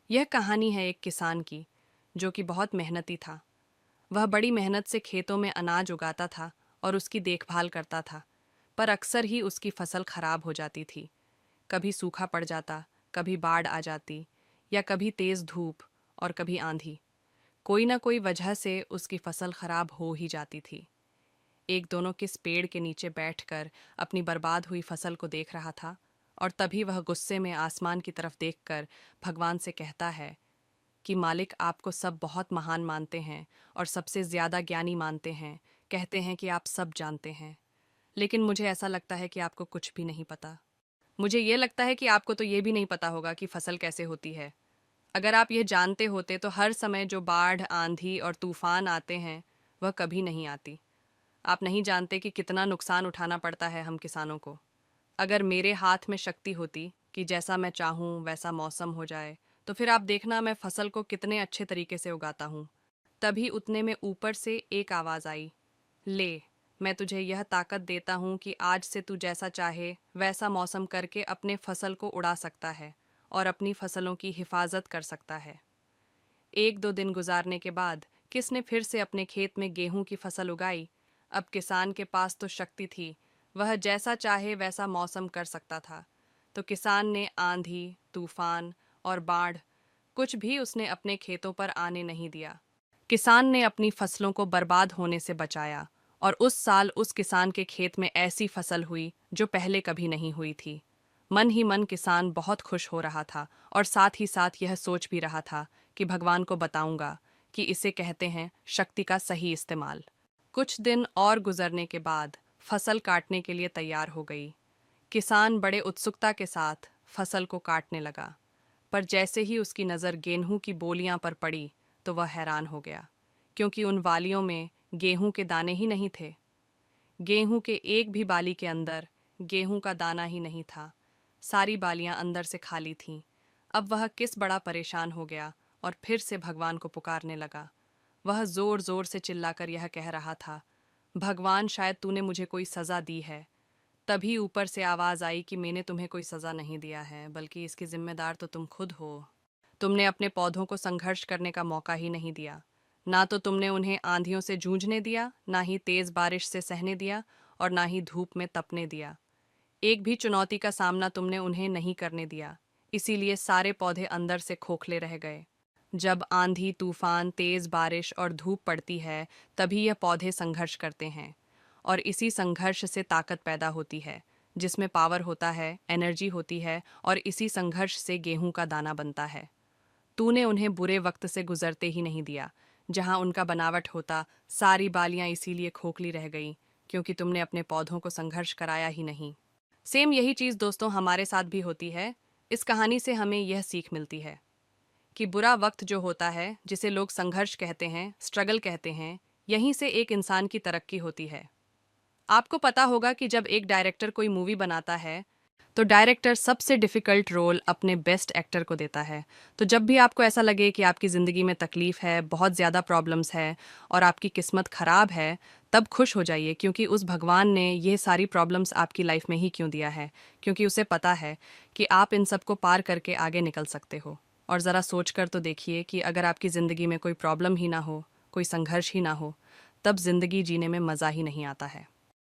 यह कहानी है एक किसान की, जो कि बहुत मेहनती था। वह बड़ी मेहनत से खेतों में अनाज उगाता था और उसकी देखभाल करता था, पर अक्सर ही उसकी फसल खराब हो जाती थी। कभी सूखा पड़ जाता, कभी बाढ़ आ जाती, या कभी तेज धूप और कभी आंधी। कोई ना कोई वजह से उसकी फसल खराब हो ही जाती थी। एक दोनों किस पेड़ के नीचे बैठकर अपनी बर्बाद हुई फसल को देख रहा था, और तभी वह गुस्से में आसमान की तरफ देखकर भगवान से कहता है कि मालिक, आपको सब बहुत महान मानते हैं और सबसे ज्यादा ज्ञानी मानते हैं। कहते हैं कि आप सब जानते हैं, लेकिन मुझे ऐसा लगता है कि आपको कुछ भी नहीं पता। मुझे ये लगता है कि आपको तो ये भी नहीं पता होगा कि फसल कैसे होती है। अगर आप ये जानते होते तो हर समय जो बाढ़, आंधी और तूफान आते हैं, वह कभी नहीं आती। आप नहीं जानते कि कितना नुकसान उठाना पड़ता है हम किसानों को। अगर मेरे हाथ में शक्ति होती कि जैसा मैं चाहूँ वैसा मौसम हो जाए, तो फिर आप देखना मैं फसल को कितने अच्छे तरीके से उगाता हूँ। तभी उतने में ऊपर से एक आवाज़ आई, ले, मैं तुझे यह ताकत देता हूँ कि आज से तू जैसा चाहे वैसा मौसम करके अपने फसल को उड़ा सकता है और अपनी फसलों की हिफाजत कर सकता है। एक दो दिन गुजारने के बाद किसने फिर से अपने खेत में गेहूं की फसल उगाई। अब किसान के पास तो शक्ति थी, वह जैसा चाहे वैसा मौसम कर सकता था। तो किसान ने आंधी, तूफान और बाढ़, कुछ भी उसने अपने खेतों पर आने नहीं दिया। किसान ने अपनी फसलों को बर्बाद होने से बचाया, और उस साल उस किसान के खेत में ऐसी फसल हुई जो पहले कभी नहीं हुई थी। मन ही मन किसान बहुत खुश हो रहा था, और साथ ही साथ यह सोच भी रहा था कि भगवान को बताऊंगा कि इसे कहते हैं शक्ति का सही इस्तेमाल। कुछ दिन और गुजरने के बाद फसल काटने के लिए तैयार हो गई। किसान बड़े उत्सुकता के साथ फसल को काटने लगा, पर जैसे ही उसकी नज़र गेहूं की बोलियां पर पड़ी, तो वह हैरान हो गया, क्योंकि उन वालियों में गेहूं के दाने ही नहीं थे। गेहूं के एक भी बाली के अंदर गेहूं का दाना ही नहीं था। सारी बालियां अंदर से खाली थीं। अब वह किस बड़ा परेशान हो गया और फिर से भगवान को पुकारने लगा। वह जोर जोर से चिल्लाकर यह कह रहा था, भगवान, शायद तूने मुझे कोई सज़ा दी है। तभी ऊपर से आवाज़ आई कि मैंने तुम्हें कोई सज़ा नहीं दिया है, बल्कि इसकी जिम्मेदार तो तुम खुद हो। तुमने अपने पौधों को संघर्ष करने का मौका ही नहीं दिया। ना तो तुमने उन्हें आंधियों से जूझने दिया, ना ही तेज बारिश से सहने दिया, और ना ही धूप में तपने दिया। एक भी चुनौती का सामना तुमने उन्हें नहीं करने दिया। इसीलिए सारे पौधे अंदर से खोखले रह गए। जब आंधी, तूफान, तेज बारिश और धूप पड़ती है, तभी यह पौधे संघर्ष करते हैं, और इसी संघर्ष से ताकत पैदा होती है, जिसमें पावर होता है, एनर्जी होती है, और इसी संघर्ष से गेहूं का दाना बनता है। तूने उन्हें बुरे वक्त से गुजरते ही नहीं दिया। जहां उनका बनावट होता, सारी बालियां इसीलिए खोखली रह गईं, क्योंकि तुमने अपने पौधों को संघर्ष कराया ही नहीं। सेम यही चीज़ दोस्तों हमारे साथ भी होती है। इस कहानी से हमें यह सीख मिलती है कि बुरा वक्त जो होता है, जिसे लोग संघर्ष कहते हैं, स्ट्रगल कहते हैं, यहीं से एक इंसान की तरक्की होती है। आपको पता होगा कि जब एक डायरेक्टर कोई मूवी बनाता है, तो डायरेक्टर सबसे डिफ़िकल्ट रोल अपने बेस्ट एक्टर को देता है। तो जब भी आपको ऐसा लगे कि आपकी ज़िंदगी में तकलीफ़ है, बहुत ज़्यादा प्रॉब्लम्स है और आपकी किस्मत ख़राब है, तब खुश हो जाइए, क्योंकि उस भगवान ने ये सारी प्रॉब्लम्स आपकी लाइफ में ही क्यों दिया है। क्योंकि उसे पता है कि आप इन सबको पार करके आगे निकल सकते हो। और ज़रा सोच कर तो देखिए कि अगर आपकी ज़िंदगी में कोई प्रॉब्लम ही ना हो, कोई संघर्ष ही ना हो, तब ज़िंदगी जीने में मज़ा ही नहीं आता है।